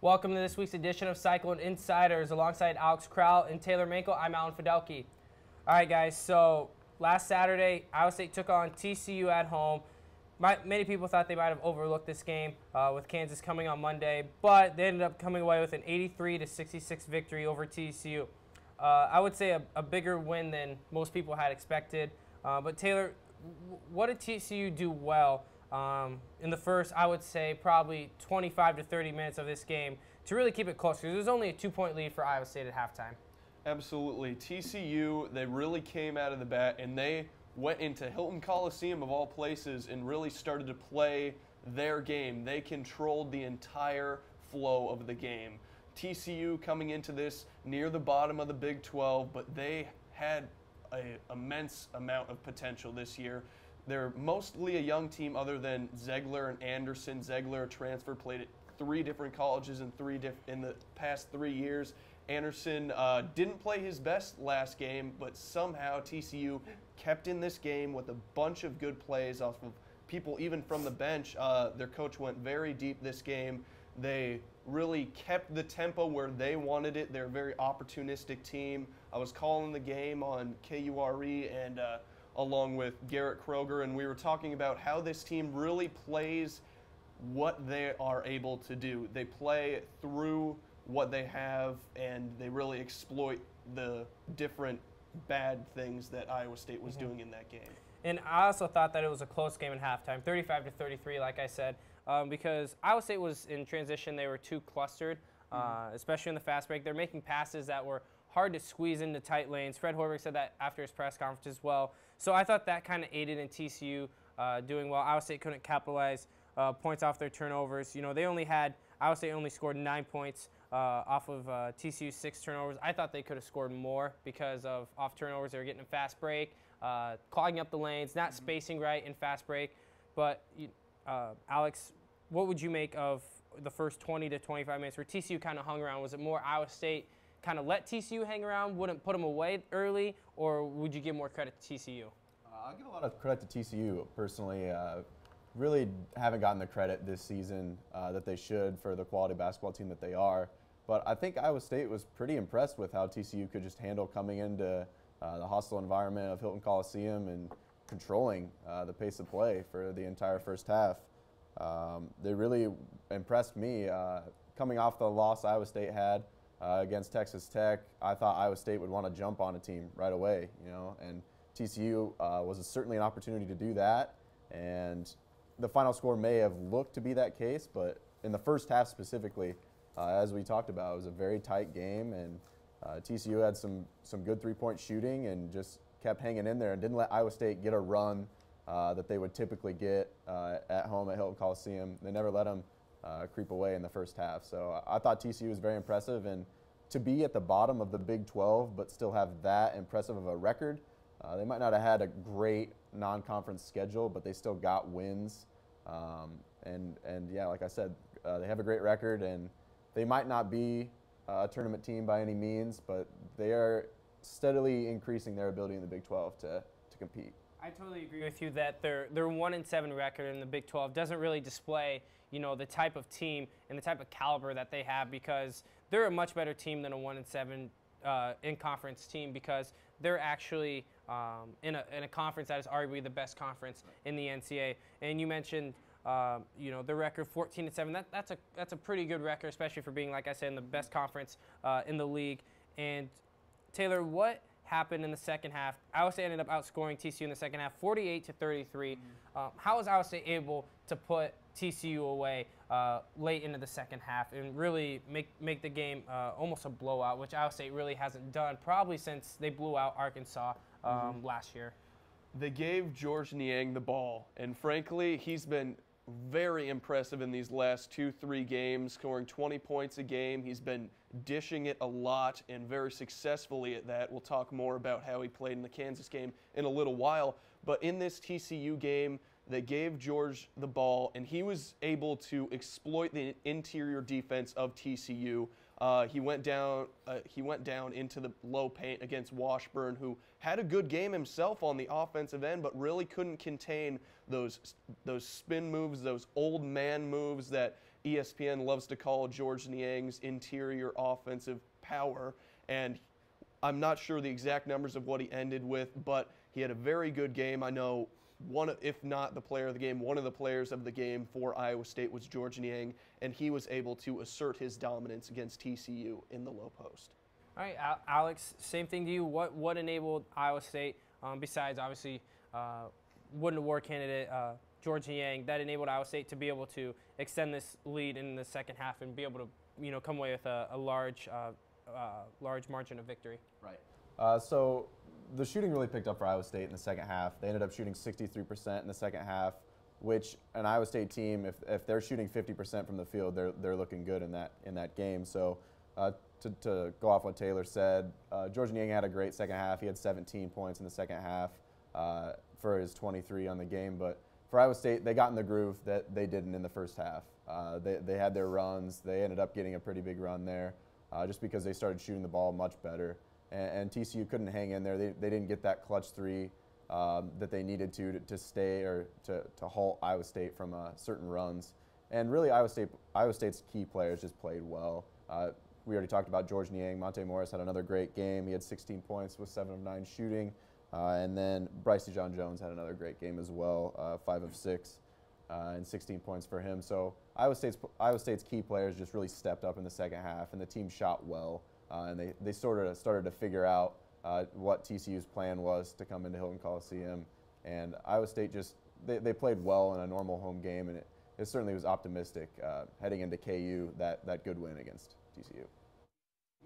Welcome to this week's edition of Cyclone InCYders alongside Alex Crowl and Taylor Mankle. I'm Allen Fiddelke. All right, guys, so last Saturday, Iowa State took on TCU at home. Many people thought they might have overlooked this game with Kansas coming on Monday, but they ended up coming away with an 83-66 victory over TCU. I would say a bigger win than most people had expected. But Taylor, what did TCU do well in the first, I would say, probably 25 to 30 minutes of this game to really keep it close? Because there was only a 2-point lead for Iowa State at halftime. Absolutely. TCU, they really came out of the bat, and they went into Hilton Coliseum, of all places, and really started to play their game. They controlled the entire flow of the game. TCU coming into this near the bottom of the Big 12, but they had an immense amount of potential this year. They're mostly a young team other than Zeigler and Anderson. Zeigler, a transfer, played at 3 different colleges in the past 3 years. Anderson didn't play his best last game, but somehow TCU kept in this game with a bunch of good plays off of people even from the bench. Their coach went very deep this game. They really kept the tempo where they wanted it. They're a very opportunistic team. I was calling the game on KURE and along with Garrett Kroger, and we were talking about how this team really plays what they are able to do. They play through what they have, and they really exploit the different bad things that Iowa State was doing in that game. And I also thought that it was a close game at halftime, 35-33, like I said, because Iowa State was in transition. They were too clustered, especially in the fast break. They're making passes that were hard to squeeze into tight lanes. Fred Hoiberg said that after his press conference as well. So I thought that kind of aided in TCU doing well. Iowa State couldn't capitalize points off their turnovers. You know, Iowa State only scored 9 points off of TCU's 6 turnovers. I thought they could have scored more because of off turnovers. They were getting a fast break, clogging up the lanes, not spacing right in fast break. But Alex, what would you make of the first 20 to 25 minutes where TCU kind of hung around? Was it more Iowa State kind of let TCU hang around, wouldn't put them away early, or would you give more credit to TCU? I'll give a lot of credit to TCU personally. Really haven't gotten the credit this season that they should for the quality basketball team that they are. But I think Iowa State was pretty impressed with how TCU could just handle coming into the hostile environment of Hilton Coliseum and controlling the pace of play for the entire first half. They really impressed me. Coming off the loss Iowa State had against Texas Tech, I thought Iowa State would want to jump on a team right away, and TCU was certainly an opportunity to do that. And the final score may have looked to be that case, but in the first half specifically, as we talked about, it was a very tight game, and TCU had some good three-point shooting and just kept hanging in there and didn't let Iowa State get a run that they would typically get at home at Hilton Coliseum. They never let them creep away in the first half. So I thought TCU was very impressive, and to be at the bottom of the Big 12 but still have that impressive of a record, they might not have had a great non-conference schedule, but they still got wins. And yeah, like I said, they have a great record, and they might not be a tournament team by any means, but they are steadily increasing their ability in the Big 12 to compete. I totally agree with you that their 1-7 record in the Big 12 doesn't really display, the type of team and the type of caliber that they have, because they're a much better team than a 1-7 in-conference team, because they're actually in a conference that is arguably the best conference in the NCAA. And you mentioned, their record 14-7. That's a pretty good record, especially for being, like I said, in the best conference in the league. And Taylor, what happened in the second half? Iowa State ended up outscoring TCU in the second half, 48-33. How was Iowa State able to put TCU away late into the second half and really make the game almost a blowout, which Iowa State really hasn't done probably since they blew out Arkansas last year? They gave Georges Niang the ball, and frankly, he's been very impressive in these last 2-3 games, scoring 20 points a game. He's been dishing it a lot and very successfully at that. We'll talk more about how he played in the Kansas game in a little while. But in this TCU game, they gave George the ball, and he was able to exploit the interior defense of TCU. He went down into the low paint against Washburn, who had a good game himself on the offensive end, but really couldn't contain those spin moves, those old man moves that ESPN loves to call George Niang's interior offensive power, and I'm not sure the exact numbers of what he ended with, but he had a very good game. I know if not the player of the game, one of the players of the game for Iowa State was George Niang, and he was able to assert his dominance against TCU in the low post. All right, Alex, same thing to you. What enabled Iowa State, besides obviously Wooden Award candidate George Niang, that enabled Iowa State to be able to extend this lead in the second half and be able to come away with a large margin of victory? Right. So the shooting really picked up for Iowa State in the second half. They ended up shooting 63% in the second half, which an Iowa State team, if they're shooting 50% from the field, they're looking good in that game. So to go off what Taylor said, George Niang had a great second half. He had 17 points in the second half for his 23 on the game. But for Iowa State, they got in the groove that they didn't in the first half. They had their runs. They ended up getting a pretty big run there just because they started shooting the ball much better. And TCU couldn't hang in there. They didn't get that clutch three that they needed to stay or to halt Iowa State from certain runs. And really, Iowa State's key players just played well. We already talked about George Niang. Monte Morris had another great game. He had 16 points with 7 of 9 shooting. And then Bryce DeJohn-Jones had another great game as well, 5 of 6 and 16 points for him. So Iowa State's key players just really stepped up in the second half, and the team shot well. And they sort of started to figure out what TCU's plan was to come into Hilton Coliseum. And Iowa State they played well in a normal home game, and it certainly was optimistic heading into KU that good win against TCU.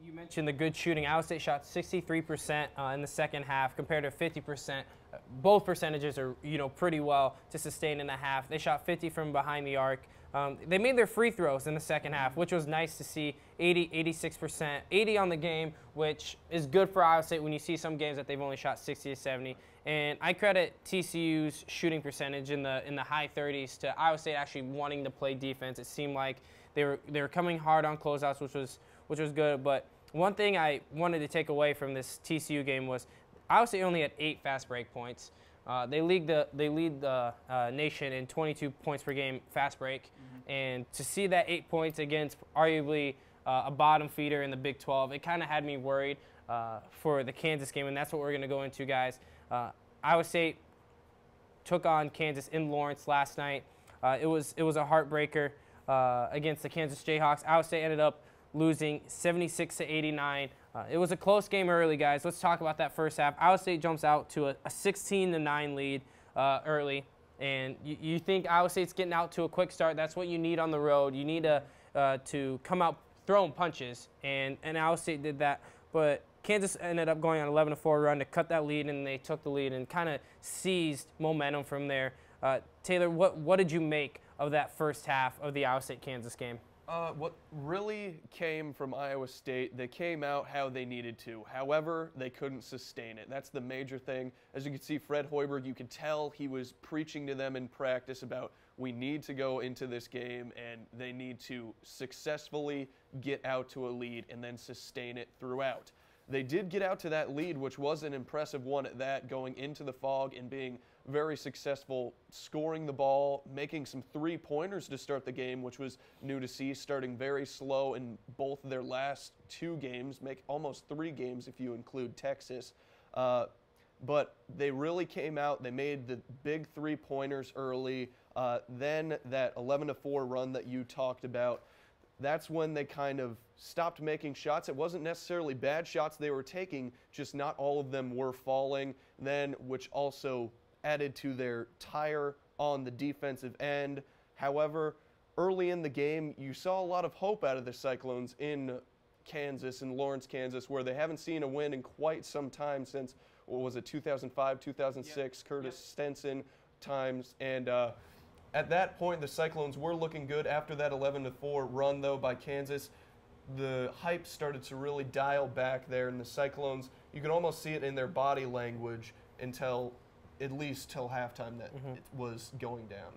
You mentioned the good shooting. Iowa State shot 63% in the second half compared to 50%. Both percentages are pretty well to sustain in the half. They shot 50 from behind the arc. They made their free throws in the second half, which was nice to see. 86%, 80 on the game, which is good for Iowa State when you see some games that they've only shot 60 to 70. And I credit TCU's shooting percentage in the high 30s to Iowa State actually wanting to play defense. It seemed like they were coming hard on closeouts, which was good. But one thing I wanted to take away from this TCU game was Iowa State only had 8 fast break points. They lead the nation in 22 points per game fast break, and to see that 8 points against arguably a bottom feeder in the Big 12, it kind of had me worried for the Kansas game, and that's what we're going to go into, guys. Iowa State took on Kansas in Lawrence last night. It was a heartbreaker against the Kansas Jayhawks. Iowa State ended up losing 76-89. It was a close game early, guys. Let's talk about that first half. Iowa State jumps out to a 16-9 lead early, and you think Iowa State's getting out to a quick start. That's what you need on the road. You need to come out throwing punches, and Iowa State did that. But Kansas ended up going on an 11-4 run to cut that lead, and they took the lead and kind of seized momentum from there. Taylor, what did you make of that first half of the Iowa State-Kansas game? What really came from Iowa State, they came out how they needed to. However, they couldn't sustain it. That's the major thing. As you can see, Fred Hoiberg, you could tell he was preaching to them in practice about we need to go into this game and they need to successfully get out to a lead and then sustain it throughout. They did get out to that lead, which was an impressive one at that, going into the fog and being very successful, scoring the ball, making some three-pointers to start the game, which was new to see, starting very slow in both their last 2 games, make almost 3 games if you include Texas. But they really came out. They made the big three-pointers early. Then that 11-4 run that you talked about, that's when they kind of stopped making shots. It wasn't necessarily bad shots they were taking, just not all of them were falling, then which also added to their tire on the defensive end. However, early in the game, you saw a lot of hope out of the Cyclones in Kansas, in Lawrence, Kansas, where they haven't seen a win in quite some time since, what was it, 2005, 2006, Curtis Stenson times. And at that point, the Cyclones were looking good. After that 11-4 run, though, by Kansas, the hype started to really dial back there. And the Cyclones, you could almost see it in their body language until at least till halftime that it was going down.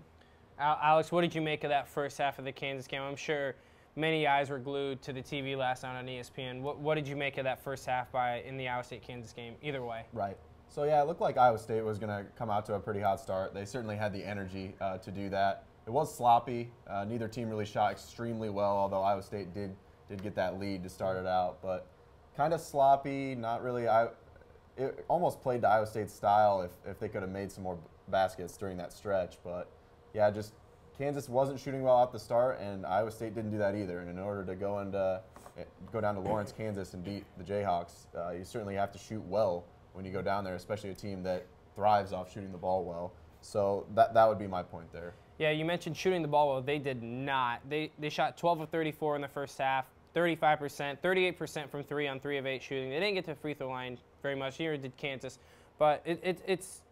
Alex, what did you make of that first half of the Kansas game? I'm sure many eyes were glued to the TV last night on ESPN. What did you make of that first half in the Iowa State-Kansas game, either way? Right. So, yeah, it looked like Iowa State was going to come out to a pretty hot start. They certainly had the energy to do that. it was sloppy. Neither team really shot extremely well, although Iowa State did get that lead to start it out. But kind of sloppy, not really. It almost played to Iowa State's style if they could have made some more baskets during that stretch. But yeah, just Kansas wasn't shooting well at the start, and Iowa State didn't do that either. And in order to go down to Lawrence, Kansas, and beat the Jayhawks, you certainly have to shoot well when you go down there, especially a team that thrives off shooting the ball well. So that would be my point there. Yeah, you mentioned shooting the ball well. They did not. They shot 12 of 34 in the first half, 35%, 38% from 3 on 3 of 8 shooting. They didn't get to the free throw line very much. Neither did Kansas. But it's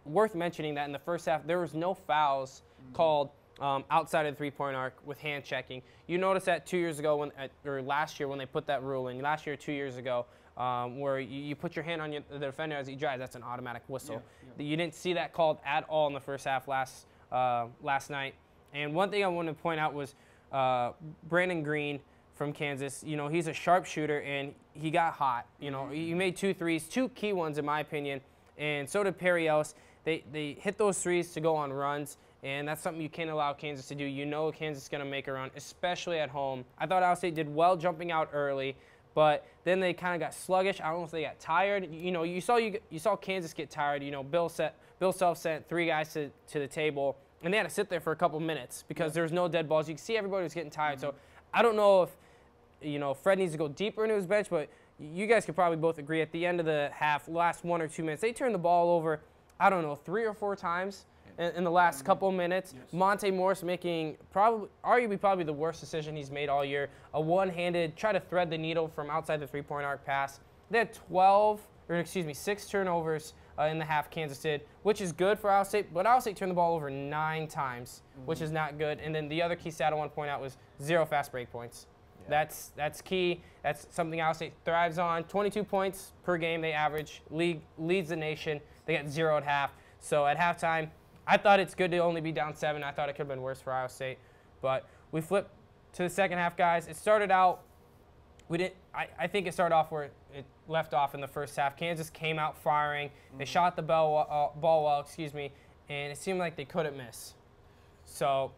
worth mentioning that in the first half, there was no fouls called outside of the three-point arc with hand checking. You noticed that 2 years ago, or last year when they put that rule in, last year or 2 years ago, where you put your hand on the defender as he drives, that's an automatic whistle. Yeah. You didn't see that called at all in the first half last night. And one thing I wanted to point out was Brandon Green from Kansas. You know, he's a sharpshooter, and he got hot. You know, he made 2 threes, 2 key ones in my opinion, and so did Perry Ellis. They hit those threes to go on runs, and that's something you can't allow Kansas to do. You know Kansas is going to make a run, especially at home. I thought Iowa State did well jumping out early, but then they kind of got sluggish. I don't know if they got tired. You know, you saw Kansas get tired. You know, Bill Self sent 3 guys to the table, and they had to sit there for a couple minutes because there was no dead balls. You could see everybody was getting tired. So I don't know if, you know, Fred needs to go deeper into his bench, but you guys could probably both agree at the end of the half, last 1 or 2 minutes, they turned the ball over, I don't know, 3 or 4 times in the last couple of minutes. Yes. Monte Morris making arguably the worst decision he's made all year, a one-handed, try to thread the needle from outside the three-point arc pass. They had 6 turnovers in the half, Kansas did, which is good for Iowa State, but Iowa State turned the ball over 9 times, which is not good. And then the other key stat I want to point out was 0 fast break points. Yeah. That's key. That's something Iowa State thrives on. 22 points per game they average, leads the nation. They got 0 at half. So at halftime, I thought it's good to only be down 7. I thought it could have been worse for Iowa State. But we flipped to the second half, guys. It started out, I think it started off where it left off in the first half. Kansas came out firing. They shot the ball well, and it seemed like they couldn't miss. So,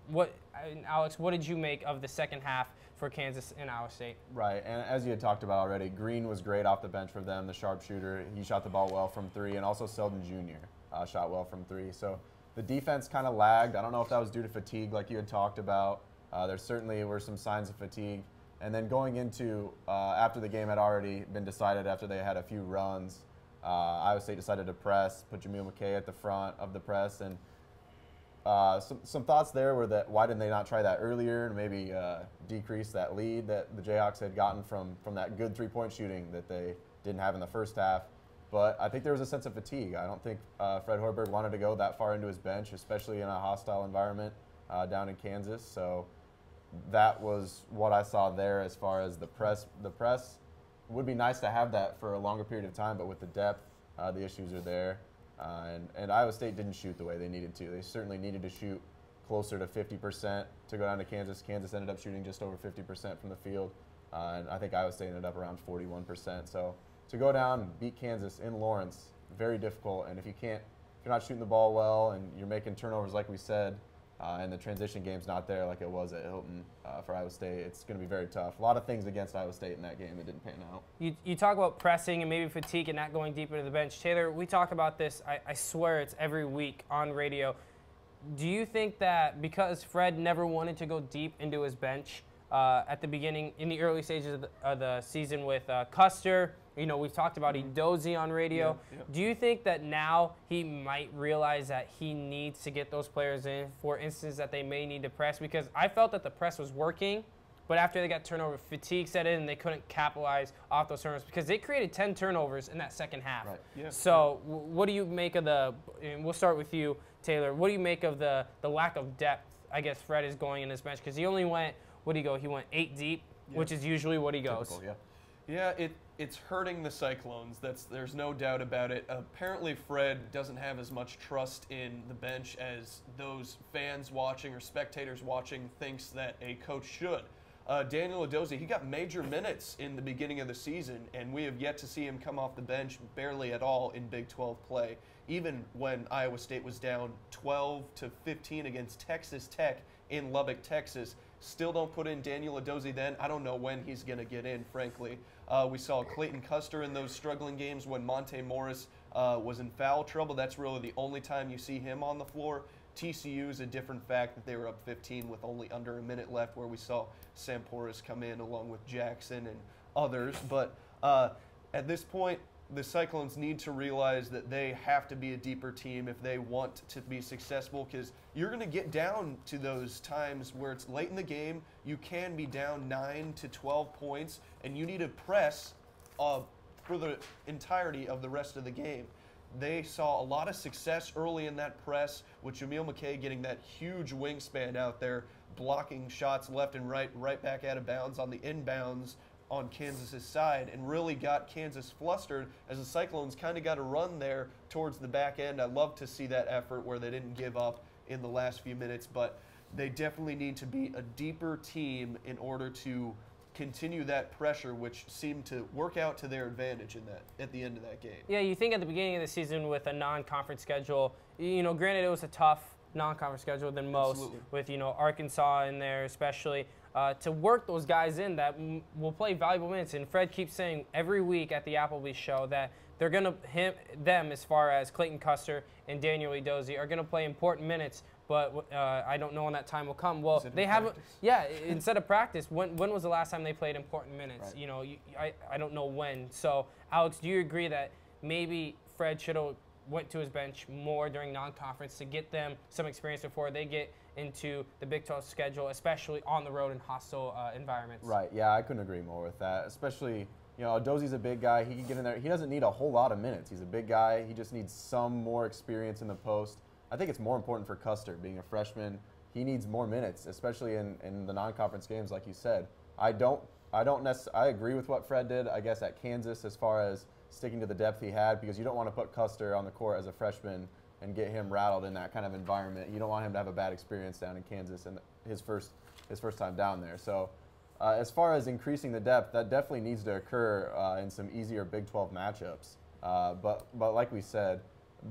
Alex, what did you make of the second half for Kansas and Iowa State? Right, and as you had talked about already, Green was great off the bench for them, the sharpshooter. He shot the ball well from 3, and also Selden Jr. Shot well from 3. So the defense kind of lagged. I don't know if that was due to fatigue like you had talked about. There certainly were some signs of fatigue. And then going into, after the game had already been decided, after they had a few runs, Iowa State decided to press, put Jameel McKay at the front of the press. And some thoughts there were that why didn't they not try that earlier and maybe decrease that lead that the Jayhawks had gotten from that good three-point shooting that they didn't have in the first half. But I think there was a sense of fatigue. I don't think Fred Hoiberg wanted to go that far into his bench, especially in a hostile environment down in Kansas. So that was what I saw there as far as the press. The press would be nice to have that for a longer period of time, but with the depth, the issues are there. And Iowa State didn't shoot the way they needed to. They certainly needed to shoot closer to 50% to go down to Kansas. Kansas ended up shooting just over 50% from the field, and I think Iowa State ended up around 41%. So to go down and beat Kansas in Lawrence, very difficult. And if you're not shooting the ball well and you're making turnovers like we said, and the transition game's not there like it was at Hilton for Iowa State, it's going to be very tough. A lot of things against Iowa State in that game that didn't pan out. You talk about pressing and maybe fatigue and not going deeper to the bench. Taylor, we talk about this, I swear it's every week on radio. Do you think that because Fred never wanted to go deep into his bench at the beginning, in the early stages of the season with Custer, you know, we've talked about Edozie on radio. Yeah. Do you think that now he might realize that he needs to get those players in, for instance, that they may need to press? Because I felt that the press was working, but after they got turnover, fatigue set in and they couldn't capitalize off those turnovers because they created 10 turnovers in that second half. Right. Yeah. So what do you make of and we'll start with you, Taylor, what do you make of the lack of depth, I guess, Fred is going in his bench? Because he only went, he went 8 deep, which is usually what he goes. Typical, yeah, it's hurting the Cyclones. There's no doubt about it. Apparently, Fred doesn't have as much trust in the bench as those fans watching or spectators watching thinks that a coach should. Daniel Edozie, he got major minutes in the beginning of the season, and we have yet to see him come off the bench barely at all in Big 12 play. Even when Iowa State was down 12-15 against Texas Tech in Lubbock, Texas, still don't put in Daniel Edozie then. I don't know when he's going to get in, frankly. We saw Clayton Custer in those struggling games when Monte Morris was in foul trouble. That's really the only time you see him on the floor. TCU is a different fact that they were up 15 with only under a minute left, where we saw Sam Porras come in along with Jackson and others. But at this point, the Cyclones need to realize that they have to be a deeper team if they want to be successful, because you're going to get down to those times where it's late in the game, you can be down 9 to 12 points, and you need to press for the entirety of the rest of the game. They saw a lot of success early in that press, with Jameel McKay getting that huge wingspan out there, blocking shots left and right back out of bounds on the inbounds on Kansas's side, and really got Kansas flustered as the Cyclones kind of got a run there towards the back end. I love to see that effort where they didn't give up in the last few minutes, but they definitely need to be a deeper team in order to continue that pressure, which seemed to work out to their advantage in that at the end of that game. Yeah, you think at the beginning of the season with a non-conference schedule, granted it was a tough non-conference schedule than most, Absolutely. with Arkansas in there especially, to work those guys in that will play valuable minutes. And Fred keeps saying every week at the Applebee's show that they're going to them, as far as Clayton Custer and Daniel Edozie, are going to play important minutes. But I don't know when that time will come. Well, they haven't. Yeah, instead of practice, when was the last time they played important minutes? Right. I don't know when. So, Alex, do you agree that maybe Fred should have went to his bench more during non-conference to get them some experience before they get into the Big 12 schedule, especially on the road in hostile environments? Right. Yeah, I couldn't agree more with that. Especially, Edozie's a big guy. He can get in there. He doesn't need a whole lot of minutes. He's a big guy. He just needs some more experience in the post. I think it's more important for Custer, being a freshman. He needs more minutes, especially in the non-conference games, like you said. I agree with what Fred did, I guess, at Kansas as far as sticking to the depth he had, because you don't want to put Custer on the court as a freshman and get him rattled in that kind of environment. You don't want him to have a bad experience down in Kansas and his first time down there. So as far as increasing the depth, that definitely needs to occur in some easier Big 12 matchups. But like we said,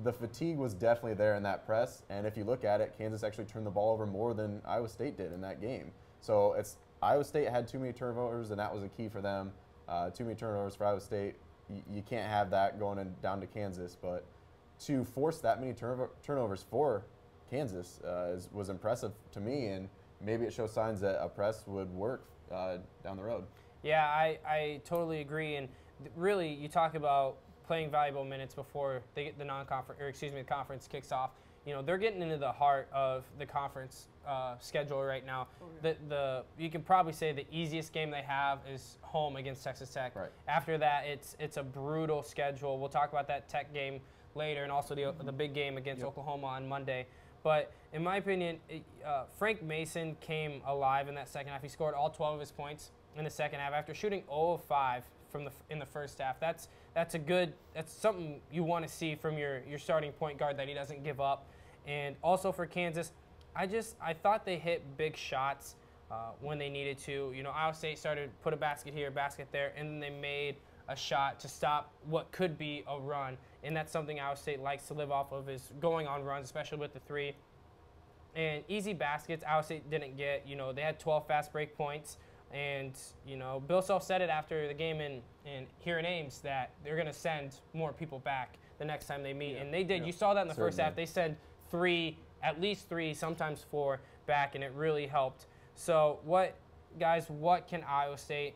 the fatigue was definitely there in that press, and if you look at it, Kansas actually turned the ball over more than Iowa State did in that game. So Iowa State had too many turnovers, and that was a key for them. Too many turnovers for Iowa State. You can't have that going down to Kansas, but to force that many turnovers for Kansas was impressive to me, and maybe it shows signs that a press would work down the road. Yeah, I totally agree, and really, you talk about playing valuable minutes before they get the the conference kicks off. They're getting into the heart of the conference schedule right now. You can probably say the easiest game they have is home against Texas Tech. Right. After that, it's a brutal schedule. We'll talk about that Tech game later, and also the big game against Oklahoma on Monday. But in my opinion, Frank Mason came alive in that second half. He scored all 12 of his points in the second half after shooting 0 of 5 in the first half. That's something you want to see from your starting point guard, that he doesn't give up. And also for Kansas, I thought they hit big shots when they needed to. Iowa State started to put a basket here, basket there, and then they made a shot to stop what could be a run. And that's something Iowa State likes to live off of, is going on runs, especially with the three. And easy baskets, Iowa State didn't get. They had 12 fast break points. And, Bill Self said it after the game here in Ames, that they're going to send more people back the next time they meet. And they did. You saw that in the first half. They sent at least three, sometimes 4 back, and it really helped. So what can Iowa State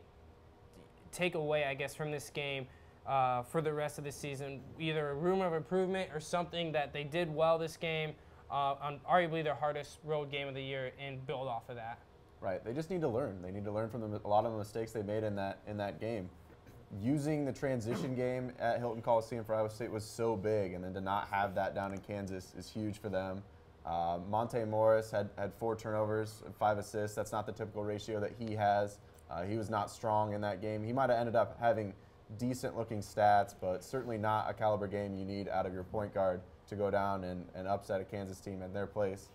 take away, I guess, from this game for the rest of the season? Either a room of improvement or something that they did well this game, on arguably their hardest road game of the year, and build off of that. Right. They just need to learn. They need to learn from a lot of the mistakes they made in that game. Using the transition game at Hilton Coliseum for Iowa State was so big, and then to not have that down in Kansas is huge for them. Monte Morris had 4 turnovers, 5 assists. That's not the typical ratio that he has. He was not strong in that game. He might have ended up having decent-looking stats, but certainly not a caliber game you need out of your point guard to go down and upset a Kansas team at their place.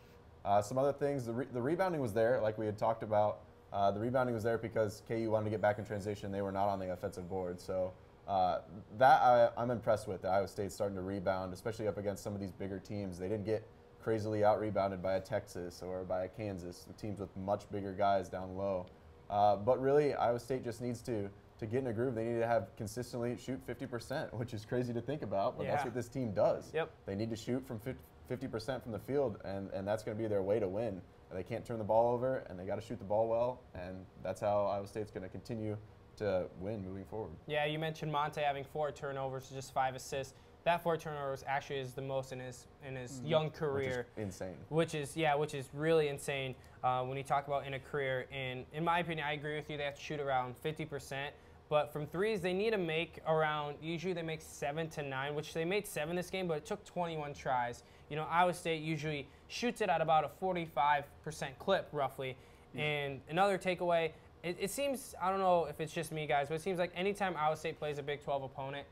Some other things, the rebounding was there, like we had talked about. The rebounding was there because KU wanted to get back in transition. They were not on the offensive board. So I'm impressed with. Iowa State's starting to rebound, especially up against some of these bigger teams. They didn't get crazily out-rebounded by a Texas or by a Kansas, the teams with much bigger guys down low. But really, Iowa State just needs to get in a groove. They need to have consistently shoot 50%, which is crazy to think about, but that's what this team does. Yep. They need to shoot from 50% from the field, and that's going to be their way to win. They can't turn the ball over, and they got to shoot the ball well, and that's how Iowa State's going to continue to win moving forward. Yeah, you mentioned Monte having 4 turnovers, just 5 assists. That 4 turnovers actually is the most in his young career. Which is insane. Which is really insane when you talk about in a career. And in my opinion, I agree with you. They have to shoot around 50%. But from threes, they need to make around, usually they make 7 to 9, which they made 7 this game, but it took 21 tries. You know, Iowa State usually shoots it at about a 45% clip, roughly. And another takeaway, it seems, I don't know if it's just me, guys, but it seems like anytime Iowa State plays a Big 12 opponent,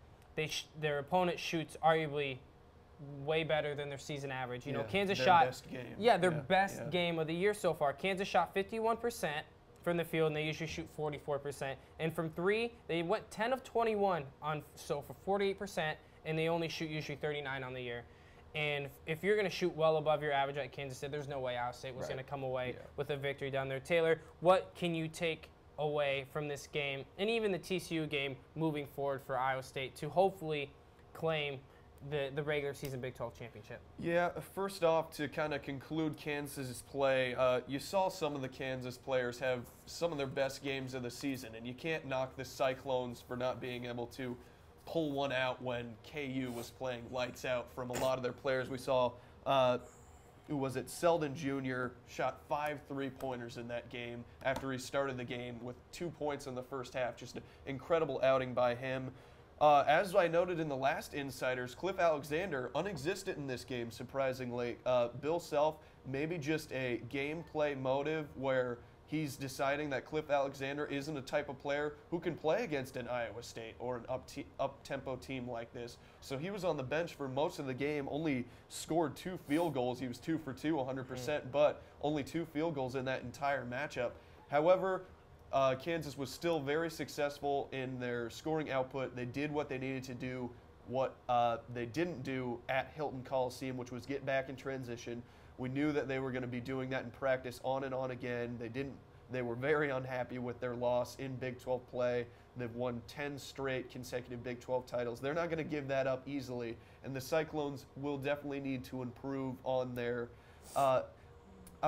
their opponent shoots arguably way better than their season average. You know, Kansas shot best game. their best game of the year so far. Kansas shot 51% from the field, and they usually shoot 44%. And from 3, they went 10 of 21 for 48%, and they only shoot usually 39 on the year. And if you're going to shoot well above your average like Kansas did, there's no way Iowa State was going to come away with a victory down there. Taylor, what can you take away from this game and even the TCU game moving forward for Iowa State to hopefully claim the regular season Big 12 championship? Yeah, first off, to kind of conclude Kansas's play, you saw some of the Kansas players have some of their best games of the season, and you can't knock the Cyclones for not being able to pull one out when KU was playing lights out from a lot of their players. We saw, who was it, Selden Jr. shot 5 3-pointers in that game after he started the game with 2 points in the first half. Just an incredible outing by him. As I noted in the last InCYders, Cliff Alexander, unexistent in this game, surprisingly. Bill Self, maybe just a gameplay motive where he's deciding that Cliff Alexander isn't a type of player who can play against an Iowa State or an up-tempo team like this. So he was on the bench for most of the game, only scored 2 field goals. He was 2 for 2, 100%, but only 2 field goals in that entire matchup. However, Kansas was still very successful in their scoring output. They did what they needed to do, what they didn't do at Hilton Coliseum, which was get back in transition. We knew that they were going to be doing that in practice on and on again. They were very unhappy with their loss in Big 12 play. They've won 10 straight consecutive Big 12 titles. They're not going to give that up easily, and the Cyclones will definitely need to improve on their I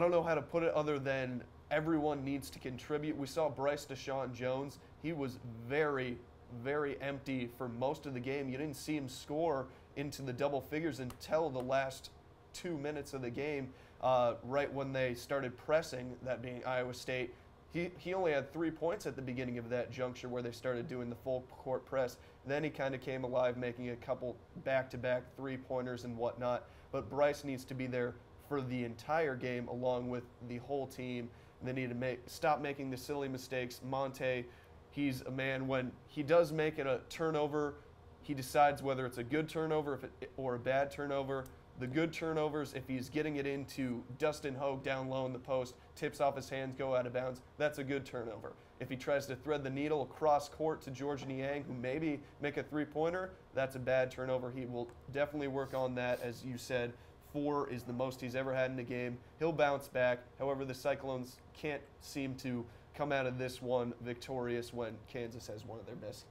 don't know how to put it other than everyone needs to contribute. We saw Bryce Deshaun Jones. He was very, very empty for most of the game. You didn't see him score into the double figures until the last 2 minutes of the game, right when they started pressing, that being Iowa State. He only had 3 points at the beginning of that juncture where they started doing the full court press. Then he kind of came alive, making a couple back-to-back 3-pointers and whatnot. But Bryce needs to be there for the entire game along with the whole team. They need to stop making the silly mistakes. Monte, he's a man, when he does make it a turnover, he decides whether it's a good turnover or a bad turnover. The good turnovers, if he's getting it into Dustin Hogue down low in the post, tips off his hands, go out of bounds, that's a good turnover. If he tries to thread the needle across court to George Niang, who maybe make a 3-pointer, that's a bad turnover. He will definitely work on that. As you said, 4 is the most he's ever had in a game. He'll bounce back. However, the Cyclones can't seem to come out of this one victorious when Kansas has one of their best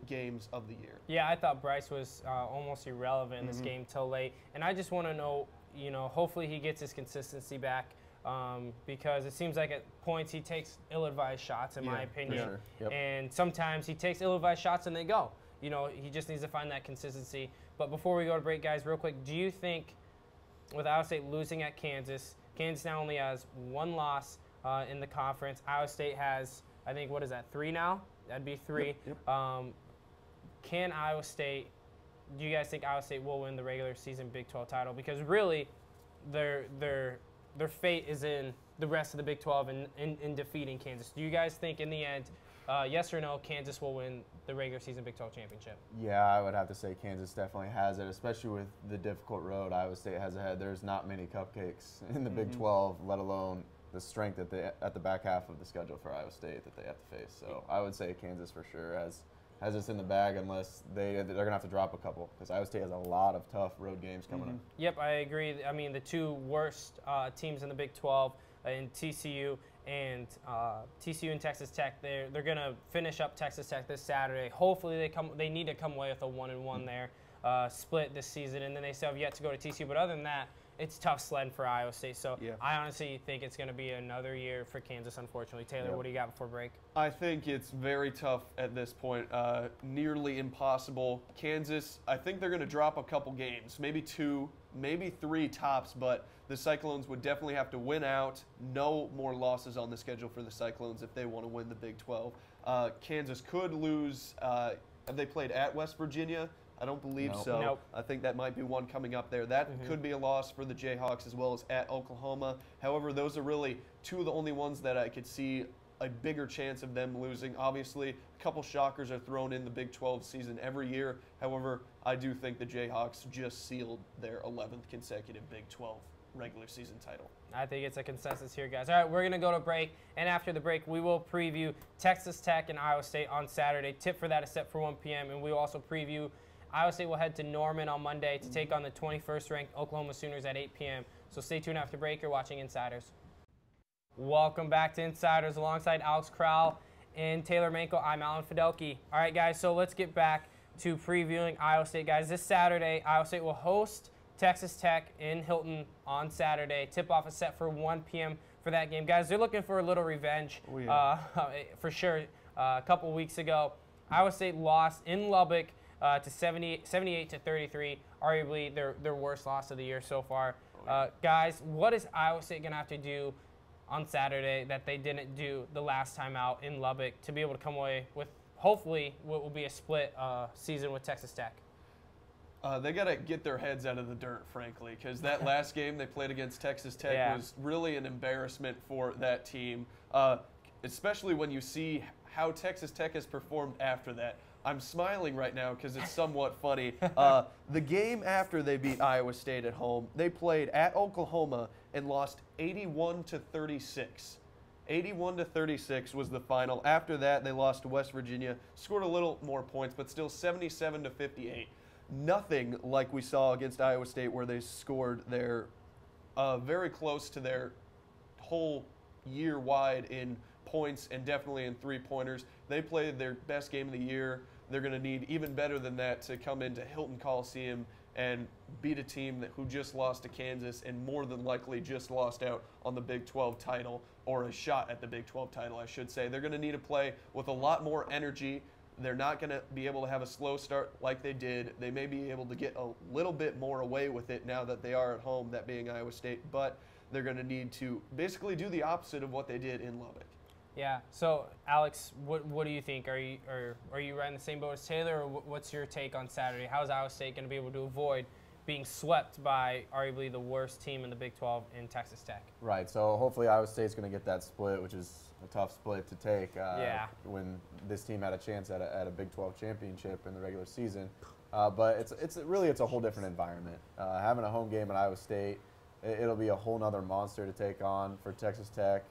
games of the year. Yeah, I thought Bryce was almost irrelevant in this game till late. And I just want to know, hopefully he gets his consistency back because it seems like at points he takes ill-advised shots, in my opinion. Sure. Yep. And sometimes he takes ill-advised shots and they go. He just needs to find that consistency. But before we go to break, guys, real quick, do you think with Iowa State losing at Kansas, Kansas now only has 1 loss in the conference. Iowa State has, I think, 3 now? That'd be 3. Yep. Can Iowa State, do you guys think Iowa State will win the regular season Big 12 title? Because really, their fate is in the rest of the Big 12 and in defeating Kansas. Do you guys think in the end, yes or no, Kansas will win the regular season Big 12 championship? Yeah, I would have to say Kansas definitely has it, especially with the difficult road Iowa State has ahead. There's not many cupcakes in the Big 12, let alone the strength at the back half of the schedule for Iowa State that they have to face. So I would say Kansas for sure has this in the bag, unless they're going to have to drop a couple, because Iowa State has a lot of tough road games coming up. Yep, I agree. I mean, the two worst teams in the Big 12 in TCU and Texas Tech, they're going to finish up Texas Tech this Saturday. Hopefully they need to come away with a 1-1 there, split this season, and then they still have yet to go to TCU. But other than that, it's tough sledding for Iowa State. So I honestly think it's going to be another year for Kansas, unfortunately. Taylor, what do you got before break? I think it's very tough at this point, nearly impossible. Kansas, I think they're going to drop a couple games, maybe 2, maybe 3 tops, but the Cyclones would definitely have to win out. No more losses on the schedule for the Cyclones if they want to win the Big 12. Kansas could lose. Have they played at West Virginia? I don't believe so. Nope. I think that might be one coming up there. That could be a loss for the Jayhawks, as well as at Oklahoma. However, those are really 2 of the only ones that I could see a bigger chance of them losing. Obviously, a couple shockers are thrown in the Big 12 season every year. However, I do think the Jayhawks just sealed their 11th consecutive Big 12 regular season title. I think it's a consensus here, guys. All right, we're going to go to break, and after the break, we will preview Texas Tech and Iowa State on Saturday. Tip for that is set for 1 p.m., and we will also preview Iowa State will head to Norman on Monday to take on the 21st ranked Oklahoma Sooners at 8 p.m. So stay tuned after break. You're watching InCYders. Welcome back to InCYders alongside Alex Crowl and Taylor Mankle. I'm Allen Fiddelke. All right, guys, so let's get back to previewing Iowa State. Guys, this Saturday, Iowa State will host Texas Tech in Hilton on Saturday. Tip-off is set for 1 p.m. for that game. Guys, they're looking for a little revenge for sure. A couple weeks ago, Iowa State lost in Lubbock to 78-33, arguably their worst loss of the year so far. Guys, what is Iowa State going to have to do on Saturday that they didn't do the last time out in Lubbock to be able to come away with hopefully what will be a split season with Texas Tech? They got to get their heads out of the dirt, frankly, because that last game they played against Texas Tech was really an embarrassment for that team, especially when you see how Texas Tech has performed after that. I'm smiling right now because it's somewhat funny. The game after they beat Iowa State at home, they played at Oklahoma and lost 81-36. 81-36 was the final. After that, they lost to West Virginia, scored a little more points, but still 77-58. Nothing like we saw against Iowa State, where they scored their very close to their whole year wide in points and definitely in 3-pointers. They played their best game of the year. They're going to need even better than that to come into Hilton Coliseum and beat a team who just lost to Kansas and more than likely just lost out on the Big 12 title, or a shot at the Big 12 title, I should say. They're going to need to play with a lot more energy. They're not going to be able to have a slow start like they did. They may be able to get a little bit more away with it now that they are at home, that being Iowa State, but they're going to need to basically do the opposite of what they did in Lubbock. Yeah. So, Alex, what do you think? Are you right in the same boat as Taylor, or what's your take on Saturday? How is Iowa State going to be able to avoid being swept by arguably the worst team in the Big 12 in Texas Tech? Right. So hopefully Iowa State's going to get that split, which is a tough split to take when this team had a chance at a Big 12 championship in the regular season. But it's a whole different environment. Having a home game at Iowa State, it'll be a whole nother monster to take on for Texas Tech.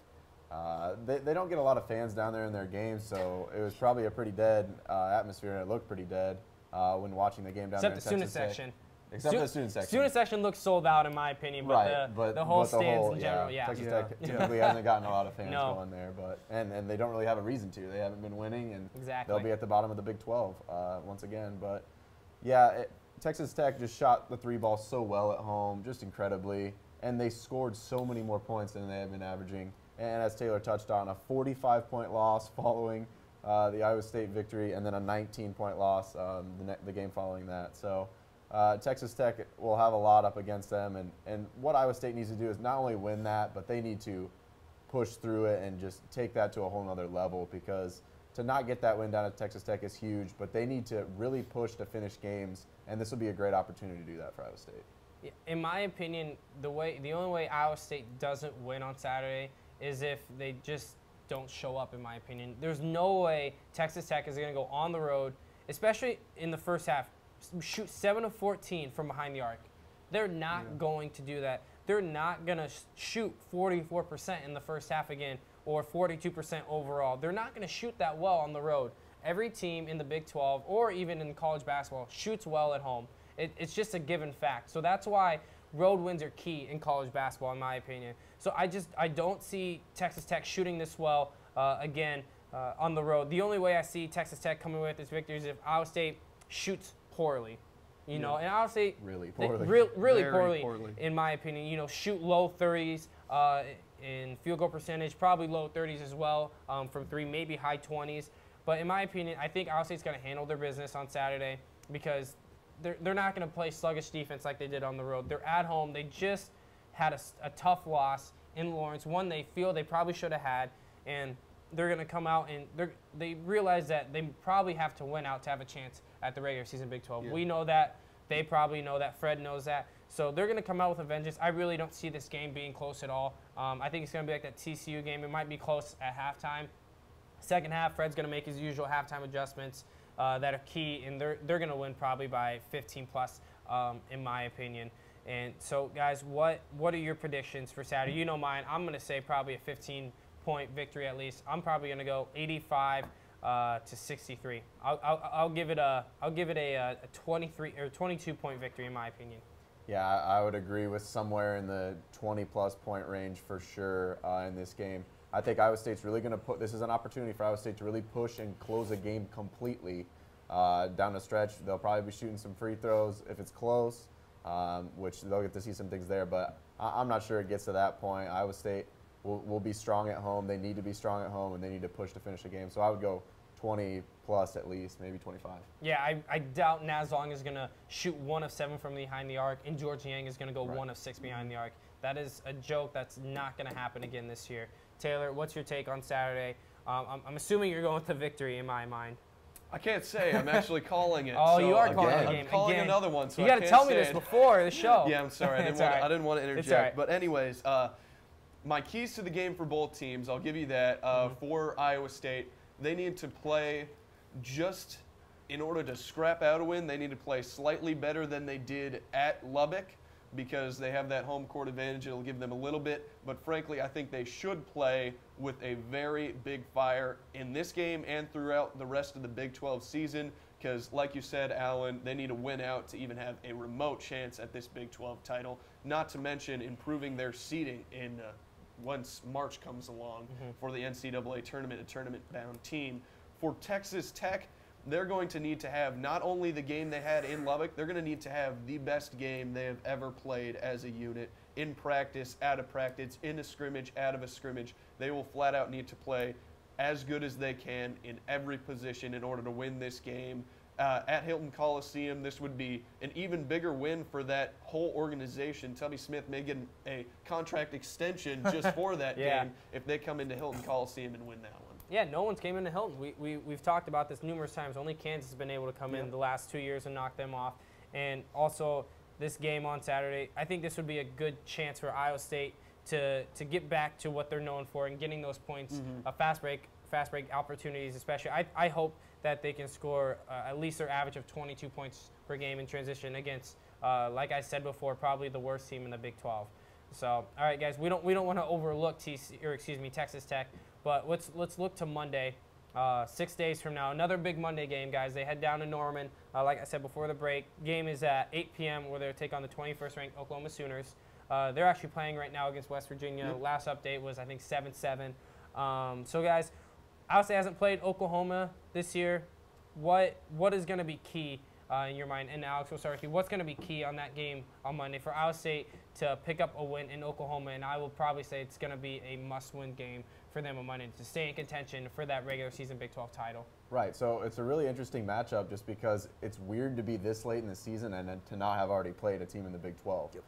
They don't get a lot of fans down there in their games, so it was probably a pretty dead atmosphere, and it looked pretty dead when watching the game down there in Texas Tech. Except the student section. Except for the student section. Student section looks sold out, in my opinion, but the whole stands in general, Texas Tech typically hasn't gotten a lot of fans going there, and they don't really have a reason to. They haven't been winning, and they'll be at the bottom of the Big 12 once again. But yeah, Texas Tech just shot the 3 ball so well at home, just incredibly, and they scored so many more points than they have been averaging. And as Taylor touched on, a 45-point loss following the Iowa State victory, and then a 19-point loss the game following that. So Texas Tech will have a lot up against them, and what Iowa State needs to do is not only win that, but they need to push through it and just take that to a whole nother level, because to not get that win down at Texas Tech is huge, but they need to really push to finish games, and this will be a great opportunity to do that for Iowa State. In my opinion, the only way Iowa State doesn't win on Saturday is if they just don't show up, in my opinion. There's no way Texas Tech is going to go on the road, especially in the first half, shoot 7 of 14 from behind the arc. They're not going to do that. they're not going to shoot 44% in the first half again or 42% overall. They're not going to shoot that well on the road. Every team in the Big 12 or even in college basketball shoots well at home. It's just a given fact. So that's why road wins are key in college basketball, in my opinion. So I don't see Texas Tech shooting this well again on the road. The only way I see Texas Tech coming away with this victory is if Iowa State shoots poorly. You know, and Iowa State really poorly, really poorly, in my opinion. You know, shoot low 30s in field goal percentage, probably low 30s as well from three, maybe high 20s. But in my opinion, I think Iowa State's going to handle their business on Saturday because they're not going to play sluggish defense like they did on the road. They're at home. They just had a tough loss in Lawrence, one they feel they probably should have had, and they're going to come out and they realize that they probably have to win out to have a chance at the regular season Big 12. Yeah. We know that. They probably know that. Fred knows that. So they're going to come out with a vengeance. I really don't see this game being close at all. I think it's going to be like that TCU game. It might be close at halftime. Second half, Fred's going to make his usual halftime adjustments that are key, and they're going to win probably by 15 plus, in my opinion. And so, guys, what are your predictions for Saturday? You know mine. I'm going to say probably a 15-point victory at least. I'm probably going to go 85 to 63. I'll give it a 23 or 22-point victory in my opinion. Yeah, I would agree with somewhere in the 20-plus point range for sure in this game. I think Iowa State's really going to this is an opportunity for Iowa State to really push and close a game completely down the stretch. They'll probably be shooting some free throws if it's close, which they'll get to see some things there. But I'm not sure it gets to that point. Iowa State will be strong at home. They need to be strong at home, and they need to push to finish the game. So I would go 20-plus at least, maybe 25. Yeah, I doubt Naz Long is going to shoot 1 of 7 from behind the arc, and George Yang is going to go 1 of 6 behind the arc. That is a joke that's not going to happen again this year. Taylor, what's your take on Saturday? I'm assuming you're going with the victory in my mind. I can't say. I'm actually calling it. Oh, so you are calling the game. I'm calling another one. So you got to tell me this before the show. Yeah, I'm sorry. I didn't want to interject. Right. But anyways, my keys to the game for both teams, I'll give you that. For Iowa State, they need to play just in order to scrap out a win. They need to play slightly better than they did at Lubbock, because they have that home court advantage. It'll give them a little bit, but frankly, I think they should play with a very big fire in this game and throughout the rest of the Big 12 season, because like you said, Allen, they need to win out to even have a remote chance at this Big 12 title, not to mention improving their seeding in once March comes along for the NCAA tournament, a tournament-bound team. For Texas Tech, they're going to need to have not only the game they had in Lubbock, they're going to need to have the best game they have ever played as a unit, in practice, out of practice, in a scrimmage, out of a scrimmage. They will flat out need to play as good as they can in every position in order to win this game. At Hilton Coliseum, this would be an even bigger win for that whole organization. Tubby Smith may get a contract extension just for that game if they come into Hilton Coliseum and win that one. Yeah, no one's came into Hilton. We've talked about this numerous times. Only Kansas has been able to come in the last 2 years and knock them off. And also, this game on Saturday, I think this would be a good chance for Iowa State to get back to what they're known for and getting those points, fast break opportunities especially. I hope that they can score at least their average of 22 points per game in transition against, like I said before, probably the worst team in the Big 12. So, all right, guys, we don't want to overlook Texas Tech. But let's look to Monday, 6 days from now. Another big Monday game, guys. They head down to Norman. Like I said before the break, game is at 8 p.m. where they'll take on the 21st ranked Oklahoma Sooners. They're actually playing right now against West Virginia. Last update was, I think, 7-7. So, guys, Iowa State hasn't played Oklahoma this year. What is going to be key in your mind? And Alex, we'll start with you. What's going to be key on that game on Monday for Iowa State to pick up a win in Oklahoma? And I will probably say it's going to be a must-win game for them on Monday to stay in contention for that regular season Big 12 title. Right, so it's a really interesting matchup just because it's weird to be this late in the season and to not have already played a team in the Big 12.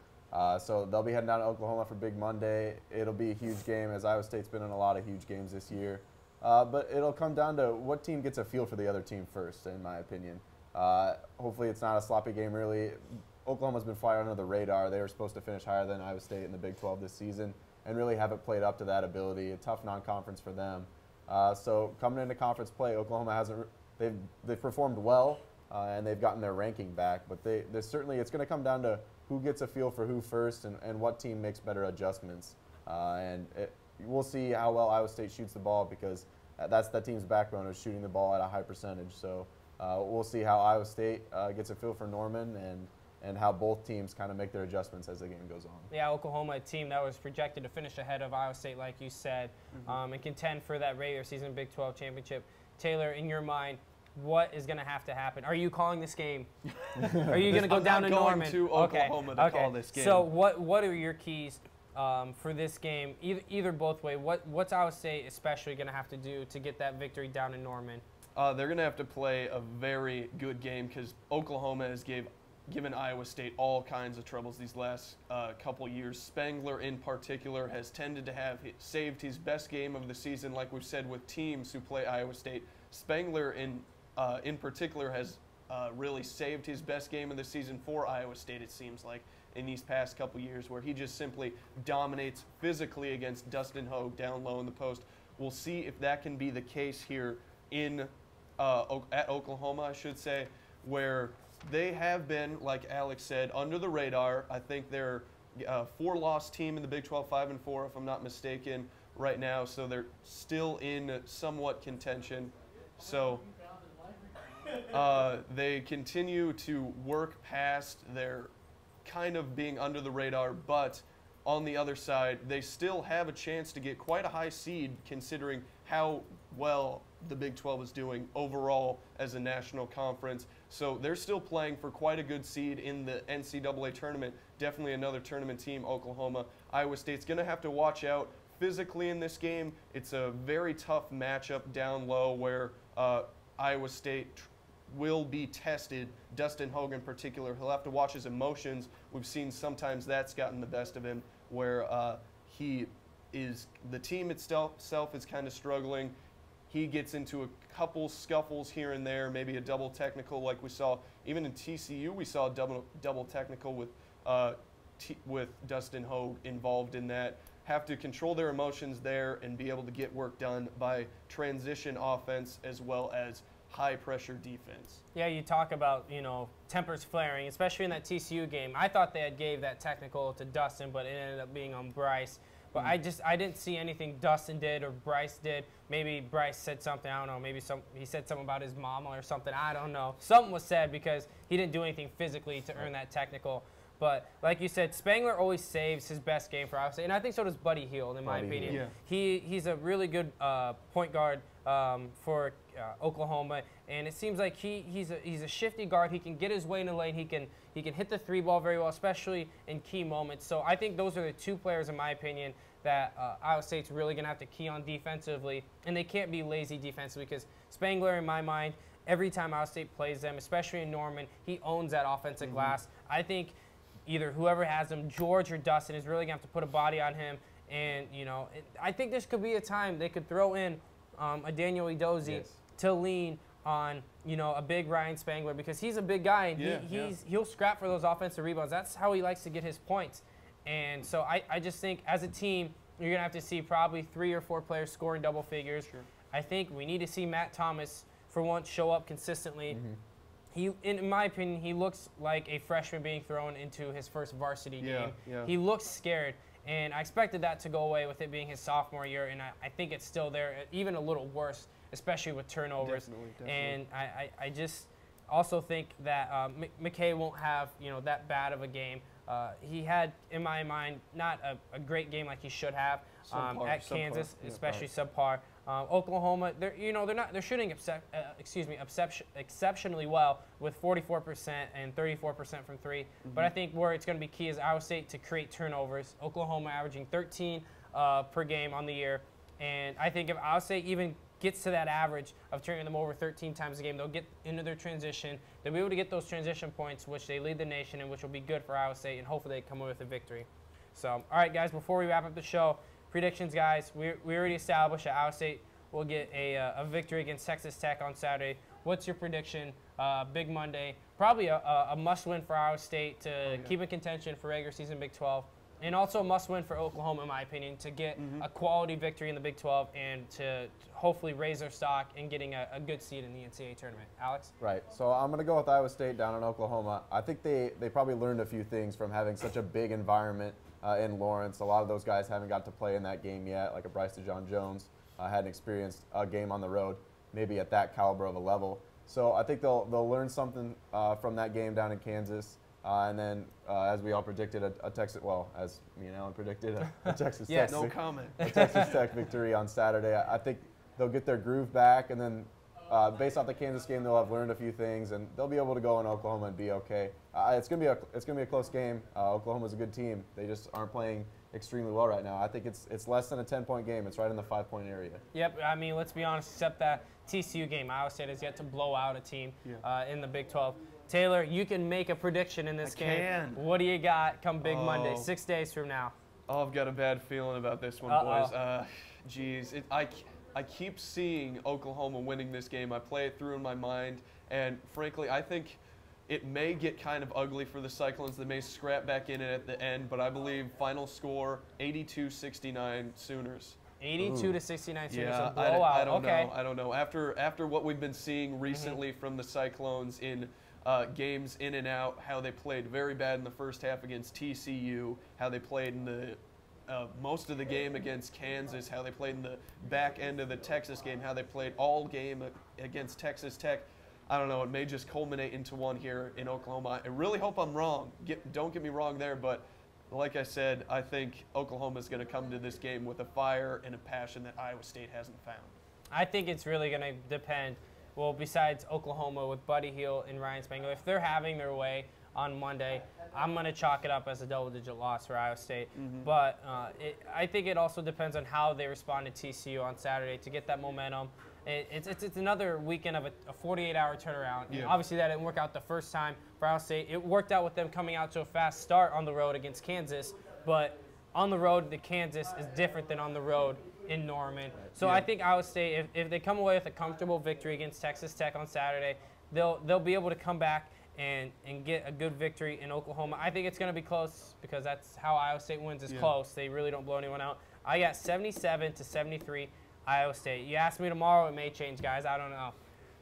So they'll be heading down to Oklahoma for Big Monday. It'll be a huge game, as Iowa State's been in a lot of huge games this year. But it'll come down to what team gets a feel for the other team first, in my opinion. Hopefully it's not a sloppy game, really. Oklahoma's been flying under the radar. They were supposed to finish higher than Iowa State in the Big 12 this season and really haven't played up to that ability. A tough non-conference for them. So coming into conference play, Oklahoma they've performed well and they've gotten their ranking back. But it's going to come down to who gets a feel for who first and what team makes better adjustments. We'll see how well Iowa State shoots the ball, because that's that team's backbone, is shooting the ball at a high percentage. So we'll see how Iowa State gets a feel for Norman and how both teams kind of make their adjustments as the game goes on. Yeah, Oklahoma, a team that was projected to finish ahead of Iowa State, like you said, and contend for that regular season Big 12 championship. Taylor, in your mind, what is going to have to happen? Are you calling this game? Are you going to go down to Norman? I'm going to Oklahoma to call this game. So what are your keys for this game, either both way? What's Iowa State especially going to have to do to get that victory down in Norman? They're going to have to play a very good game, because Oklahoma has given Iowa State all kinds of troubles these last couple years. Spangler in particular has tended to have saved his best game of the season, like we've said, with teams who play Iowa State. Spangler in particular has really saved his best game of the season for Iowa State, it seems like, in these past couple years, where he just simply dominates physically against Dustin Hogue down low in the post. We'll see if that can be the case here at Oklahoma, I should say, where they have been, like Alex said, under the radar. I think they're a 4-loss team in the Big 12, 5-4, if I'm not mistaken, right now. So they're still in somewhat contention. So they continue to work past their kind of being under the radar, but on the other side, they still have a chance to get quite a high seed, considering how well the Big 12 is doing overall as a national conference. So they're still playing for quite a good seed in the NCAA tournament. Definitely another tournament team, Oklahoma. Iowa State's going to have to watch out physically in this game. It's a very tough matchup down low, where Iowa State will be tested. Dustin Hogue in particular, he'll have to watch his emotions. We've seen sometimes that's gotten the best of him, where the team itself is kind of struggling. He gets into a couple scuffles here and there, maybe a double technical, like we saw even in TCU. We saw a double technical with Dustin Hogue involved in that. Have to control their emotions there and be able to get work done by transition offense as well as high-pressure defense. Yeah, you talk about, tempers flaring, especially in that TCU game. I thought they had gave that technical to Dustin, but it ended up being on Bryce. But I didn't see anything Dustin did or Bryce did. Maybe Bryce said something, I don't know, maybe he said something about his mama or something, I don't know. Something was said because he didn't do anything physically to earn that technical. But like you said, Spangler always saves his best game for Iowa State, and I think so does Buddy Hield, in my opinion. Yeah. He's a really good point guard for Oklahoma, and it seems like he's a shifty guard. He can get his way in the lane. He can hit the three ball very well, especially in key moments. So I think those are the two players, in my opinion, that Iowa State's really going to have to key on defensively, and they can't be lazy defensively, because Spangler, in my mind, every time Iowa State plays them, especially in Norman, he owns that offensive glass. I think either whoever has him, George or Dustin, is really going to have to put a body on him. And, I think this could be a time they could throw in a Daniel Edozie to lean on, a big Ryan Spangler, because he's a big guy, and he'll scrap for those offensive rebounds. That's how he likes to get his points. And so I just think as a team, you're going to have to see probably 3 or 4 players scoring double figures. Sure. I think we need to see Matt Thomas, for once, show up consistently. In my opinion, he looks like a freshman being thrown into his first varsity game. Yeah. He looks scared, and I expected that to go away with it being his sophomore year, and I think it's still there, even a little worse, especially with turnovers. Definitely. And I just also think that McKay won't have that bad of a game. He had, in my mind, not a great game like he should have at Kansas, especially subpar. Oklahoma, they're shooting exceptionally well with 44% and 34% from three. But I think where it's going to be key is Iowa State to create turnovers. Oklahoma averaging 13 per game on the year, and I think if Iowa State even gets to that average of turning them over 13 times a game, they'll get into their transition. They'll be able to get those transition points, which they lead the nation in, which will be good for Iowa State, and hopefully they come away with a victory. So, all right, guys, before we wrap up the show, predictions, guys. We already established that Iowa State will get a victory against Texas Tech on Saturday. What's your prediction? Big Monday. Probably a must-win for Iowa State to keep in contention for regular season Big 12. And also a must-win for Oklahoma, in my opinion, to get a quality victory in the Big 12 and to hopefully raise their stock in getting a good seed in the NCAA tournament. Alex? Right. So I'm going to go with Iowa State down in Oklahoma. I think they probably learned a few things from having such a big environment in Lawrence. A lot of those guys haven't got to play in that game yet, like a Bryce DeJohn-Jones hadn't experienced a game on the road, maybe at that caliber of a level. So I think they'll learn something from that game down in Kansas. And then, as we all predicted, a Texas, well, as me and Allen predicted, a Texas Yes. Tech, No comment. a Texas Tech victory on Saturday. I think they'll get their groove back, and then based off the Kansas game, they'll have learned a few things, and they'll be able to go in Oklahoma and be okay. It's gonna be a close game. Oklahoma's a good team. They just aren't playing extremely well right now. I think it's less than a 10-point game. It's right in the 5-point area. Yep. I mean, let's be honest. Except that TCU game, Iowa State has yet to blow out a team in the Big 12. Taylor, you can make a prediction in this game. Can. What do you got come Big Monday, 6 days from now? Oh, I've got a bad feeling about this one, boys. Geez, I keep seeing Oklahoma winning this game. I play it through in my mind, and frankly, I think it may get kind of ugly for the Cyclones. They may scrap back in it at the end, but I believe final score 82-69 Sooners. 82 to 69 Sooners, Yeah, a blowout. I don't okay. know. I don't know. After what we've been seeing recently from the Cyclones in games in and out, how they played very bad in the first half against TCU, how they played in the most of the game against Kansas, how they played in the back end of the Texas game, how they played all game against Texas Tech. I don't know. It may just culminate into one here in Oklahoma. I really hope I'm wrong. Don't get me wrong there, but like I said, I think Oklahoma is going to come to this game with a fire and a passion that Iowa State hasn't found. I think it's really going to depend. Well, besides Oklahoma with Buddy Hield and Ryan Spangler, if they're having their way on Monday, I'm going to chalk it up as a double-digit loss for Iowa State. But I think it also depends on how they respond to TCU on Saturday to get that momentum. It's another weekend of a 48-hour turnaround. Yeah. Obviously, that didn't work out the first time for Iowa State. It worked out with them coming out to a fast start on the road against Kansas, but on the road, the Kansas is different than on the road in Norman. So I think Iowa State, if they come away with a comfortable victory against Texas Tech on Saturday, they'll be able to come back and get a good victory in Oklahoma. I think it's going to be close because that's how Iowa State wins is close. They really don't blow anyone out. I got 77-73 Iowa State. You ask me tomorrow, it may change, guys. I don't know.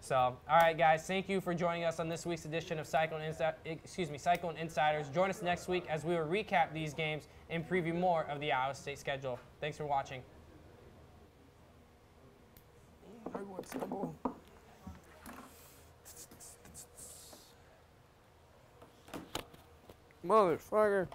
So, all right, guys, thank you for joining us on this week's edition of Cyclone InCYders. Join us next week as we will recap these games and preview more of the Iowa State schedule. Thanks for watching. Motherfucker.